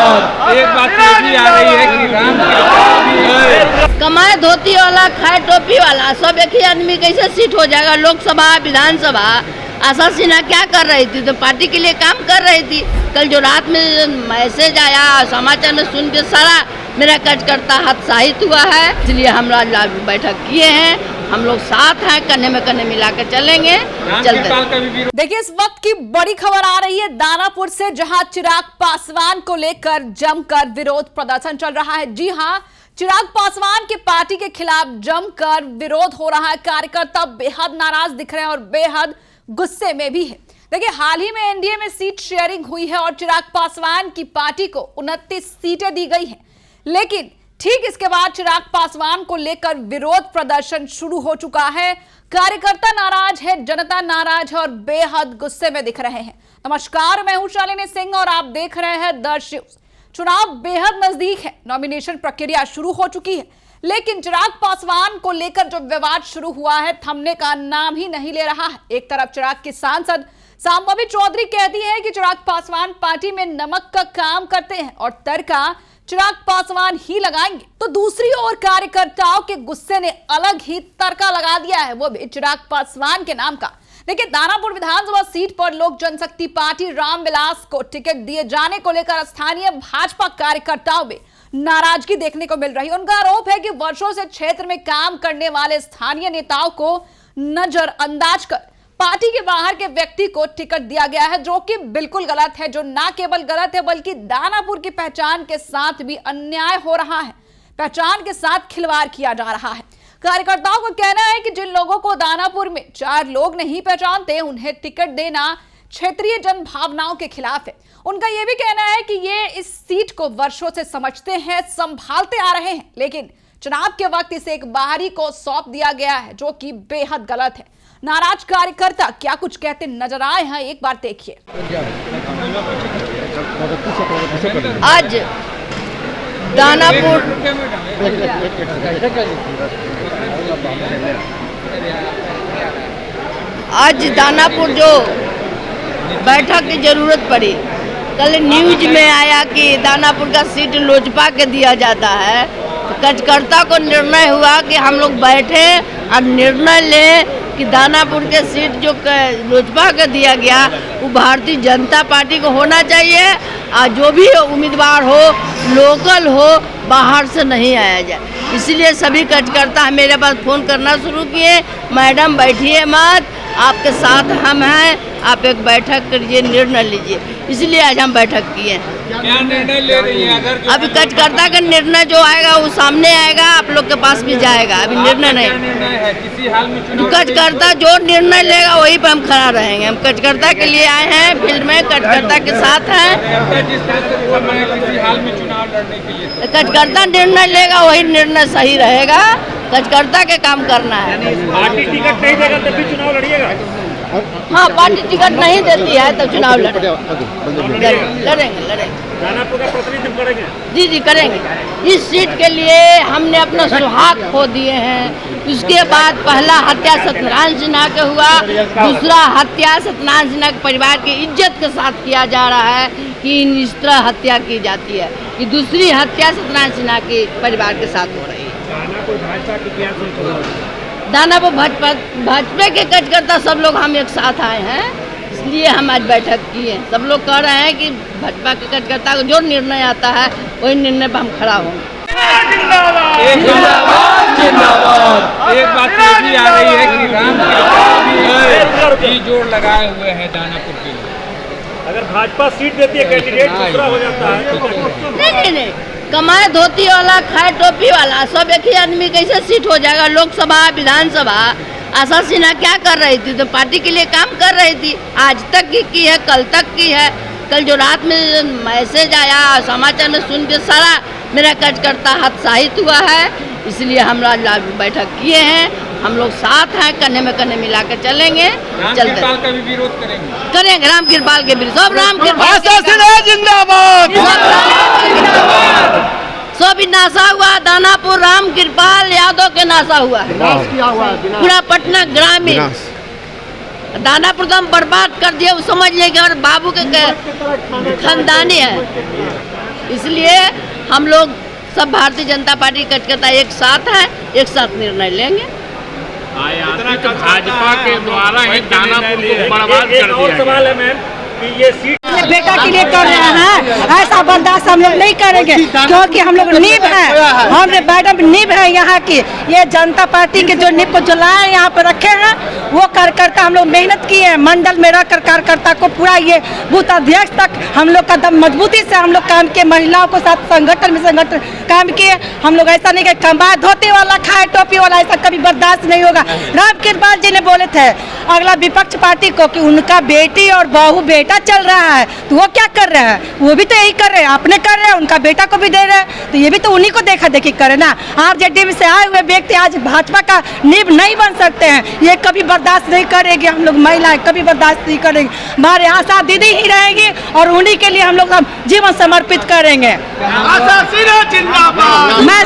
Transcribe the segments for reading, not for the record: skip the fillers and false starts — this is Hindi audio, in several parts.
जिंदाबाद। एक बात भी आ रही है कि राम की कमाए धोती वाला खाए टोपी वाला सब एक ही आदमी कैसे सीट हो जाएगा। लोकसभा विधानसभा आशा सिन्हा क्या कर रही थी, तो पार्टी के लिए काम कर रही थी। कल जो रात में मैसेज आया समाचार में सुन के सारा मेरा कार्यकर्ता हतोत्साहित हुआ है, इसलिए हम आज बैठक किए हैं। हम लोग साथ हैं, कन्ने में कन्ने मिला के चलेंगे। चलते देखिए इस वक्त की बड़ी खबर आ रही है दानापुर से, जहां चिराग पासवान को लेकर जमकर विरोध प्रदर्शन चल रहा है। जी हां, चिराग पासवान की पार्टी के खिलाफ जमकर विरोध हो रहा है। कार्यकर्ता बेहद नाराज दिख रहे हैं और बेहद गुस्से में भी है। देखिए हाल ही में एनडीए में सीट शेयरिंग हुई है और चिराग पासवान की पार्टी को 29 सीटें दी गई हैं, लेकिन ठीक इसके बाद चिराग पासवान को लेकर विरोध प्रदर्शन शुरू हो चुका है। कार्यकर्ता नाराज है, जनता नाराज है और बेहद गुस्से में दिख रहे हैं। नमस्कार, मैं हूं शालिनी सिंह और आप देख रहे हैं दर्श न्यूज। चुनाव बेहद नजदीक है, नॉमिनेशन प्रक्रिया शुरू हो चुकी है, लेकिन चिराग पासवान को लेकर जो विवाद शुरू हुआ है थमने का नाम ही नहीं ले रहा है। एक तरफ चिराग की सांसद सांबवी चौधरी कहती है कि चिराग पासवान पार्टी में नमक का काम करते हैं और तड़का चिराग पासवान ही लगाएंगे, तो दूसरी ओर कार्यकर्ताओं के गुस्से ने अलग ही तड़का लगा दिया है, वो भी चिराग पासवान के नाम का। देखिए दानापुर विधानसभा सीट पर लोक जनशक्ति पार्टी रामविलास को टिकट दिए जाने को लेकर स्थानीय भाजपा कार्यकर्ताओं में नाराजगी देखने को मिल रही है। उनका आरोप है कि वर्षों से क्षेत्र में काम करने वाले स्थानीय नेताओं को नजरअंदाज कर पार्टी के बाहर के व्यक्ति को टिकट दिया गया है, जो कि बिल्कुल गलत है। जो ना केवल गलत है बल्कि दानापुर की पहचान के साथ भी अन्याय हो रहा है, पहचान के साथ खिलवाड़ किया जा रहा है। कार्यकर्ताओं का कहना है कि जिन लोगों को दानापुर में 4 लोग नहीं पहचानते, उन्हें टिकट देना क्षेत्रीय जन भावनाओं के खिलाफ है। उनका यह भी कहना है कि ये इस सीट को वर्षों से समझते हैं, संभालते आ रहे हैं, लेकिन चुनाव के वक्त इसे एक बाहरी को सौंप दिया गया है, जो कि बेहद गलत है। नाराज कार्यकर्ता क्या कुछ कहते नजर आए हैं, एक बार देखिए। आज दानापुर जो बैठक की जरूरत पड़ी, कल न्यूज में आया कि दानापुर का सीट लोजपा के दिया जाता है, तो कार्यकर्ता को निर्णय हुआ कि हम लोग बैठे और निर्णय लें कि दानापुर के सीट जो लोजपा का दिया गया वो भारतीय जनता पार्टी को होना चाहिए और जो भी उम्मीदवार हो लोकल हो, बाहर से नहीं आया जाए। इसलिए सभी कार्यकर्ता मेरे पास फ़ोन करना शुरू किए, मैडम बैठिए मत, आपके साथ हम हैं, आप एक बैठक करिए, निर्णय लीजिए। इसलिए आज हम बैठक किए। क्या निर्णय ले रही है? अगर अभी कार्यकर्ता का निर्णय जो आएगा वो सामने आएगा, आप लोग के पास भी जाएगा। अभी निर्णय नहीं है, किसी हाल में चुनाव कार्यकर्ता जो निर्णय लेगा वही पे हम खड़ा रहेंगे। हम कार्यकर्ता के लिए आए हैं, फील्ड में कार्यकर्ता के साथ हैं। जिस तरह से बोल रहे हैं किसी हाल में चुनाव लड़ने के लिए, कार्यकर्ता निर्णय लेगा वही निर्णय सही रहेगा। कार्यकर्ता के काम करना है। पार्टी टिकट नहीं देगा तब भी चुनाव लड़िएगा? हाँ, पार्टी टिकट नहीं देती है तो चुनाव लड़ेंगे। दानापुर का प्रतिनिधित्व करेंगे? जी करेंगे। इस सीट के लिए हमने अपना सुहाग खो दिए हैं। उसके बाद पहला हत्या सत्यनारायण सिन्हा का हुआ, दूसरा हत्या सत्यनारायण सिन्हा के परिवार की इज्जत के साथ किया जा रहा है कि इस तरह हत्या की जाती है। ये दूसरी हत्या सत्यनारायण सिन्हा के परिवार के साथ हो रही है। दानापुर भाजपा की क्या सोच है? दानापुर भाजपा के कार्यकर्ता सब लोग हम एक साथ आए हैं, इसलिए हम आज बैठक किए। सब लोग कह रहे हैं कि भाजपा के कार्यकर्ता को जो निर्णय आता है वही निर्णय पर हम खड़ा होंगे। एक बात भी आ रही है कि राम की जोड़ लगाए हुए हैं दानापुर के लिए। अगर भाजपा सीट देती है कैंडिडेट दूसरा हो जाता है। नहीं, कमाए धोती वाला खाए टोपी वाला सब एक ही आदमी कैसे सीट हो जाएगा। लोकसभा विधानसभा आशा सिन्हा क्या कर रही थी, तो पार्टी के लिए काम कर रही थी। आज तक की है, कल तक की है। कल जो रात में मैसेज आया समाचार में सुन के सारा मेरा कार्यकर्ता हतोत्साहित हुआ है, इसलिए हम आज बैठक किए हैं। हम लोग साथ हैं, कन्ने में कन्ने मिला के चलेंगे। चलते का भी विरोध करेंगे। राम कृपाल के विरोध, सब राम कृपाल जिंदाबाद। सब नाशा हुआ। दानापुर राम कृपाल यादव के नाशा हुआ है, पूरा पटना ग्रामीण। दानापुर तो हम बर्बाद कर दिए, समझ लेंगे। और बाबू के खानदानी है, इसलिए हम लोग सब भारतीय जनता पार्टी कार्यकर्ता एक साथ है, एक साथ निर्णय लेंगे। भाजपा के द्वारा ही दानापुर को बर्बाद कर दिया। और सवाल है मैम कि ये सीट बेटा के लिए कर रहे हैं, ऐसा बर्दाश्त हम लोग नहीं करेंगे, क्योंकि हम लोग नींव है, हम मैडम नींव है यहाँ की। ये जनता पार्टी के जो नींव को जलाए यहाँ पर रखे हैं, वो कार्यकर्ता हम लोग मेहनत किए हैं। मंडल में रहकर कार्यकर्ता को पूरा ये बूथ अध्यक्ष तक हम लोग का दम मजबूती से हम लोग काम किए, महिलाओं को साथ संगठन काम किए। हम लोग ऐसा नहीं कि कमाए धोती वाला खाए टोपी वाला, ऐसा कभी बर्दाश्त नहीं होगा। राम कृपाल जी ने बोले थे अगला विपक्ष पार्टी को कि उनका बेटी और बहू बेटा चल रहा है, तो वो क्या कर रहे हैं? वो भी तो यही कर रहे हैं, अपने कर रहे हैं, उनका बेटा को भी दे रहे हैं, तो ये भी तो उन्हीं को देखा देखी करे ना। आरजेडी से आए हुए व्यक्ति आज भाजपा का नींव नहीं बन सकते हैं, ये कभी बर्दाश्त नहीं करेंगे। हम लोग महिलाएं कभी बर्दाश्त नहीं करेंगे। हमारे आशा दीदी ही रहेंगी और उन्हीं के लिए हम लोग जीवन समर्पित करेंगे। मैं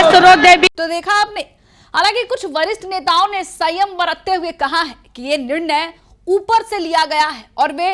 सरोज देवी। तो देखा आपने, हालांकि कुछ वरिष्ठ नेताओं ने संयम बरतते हुए कहा है कि ये निर्णय ऊपर से लिया गया है और वे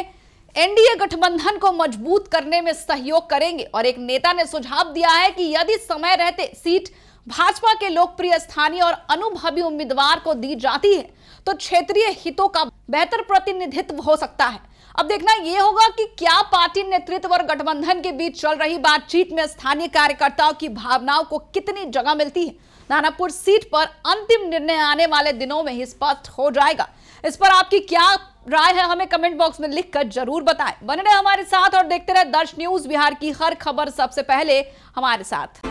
एनडीए गठबंधन को मजबूत करने में सहयोग करेंगे। और एक नेता ने सुझाव दिया है कि यदि समय रहते सीट भाजपा के लोकप्रिय स्थानीय और अनुभवी उम्मीदवार को दी जाती है तो क्षेत्रीय हितों का बेहतर प्रतिनिधित्व हो सकता है। अब देखना यह होगा कि क्या पार्टी नेतृत्व और गठबंधन के बीच चल रही बातचीत में स्थानीय कार्यकर्ताओं की भावनाओं को कितनी जगह मिलती है। दानापुर सीट पर अंतिम निर्णय आने वाले दिनों में ही स्पष्ट हो जाएगा। इस पर आपकी क्या राय है, हमें कमेंट बॉक्स में लिखकर जरूर बताएं। बने रहे हमारे साथ और देखते रहे दर्श न्यूज बिहार की हर खबर सबसे पहले हमारे साथ।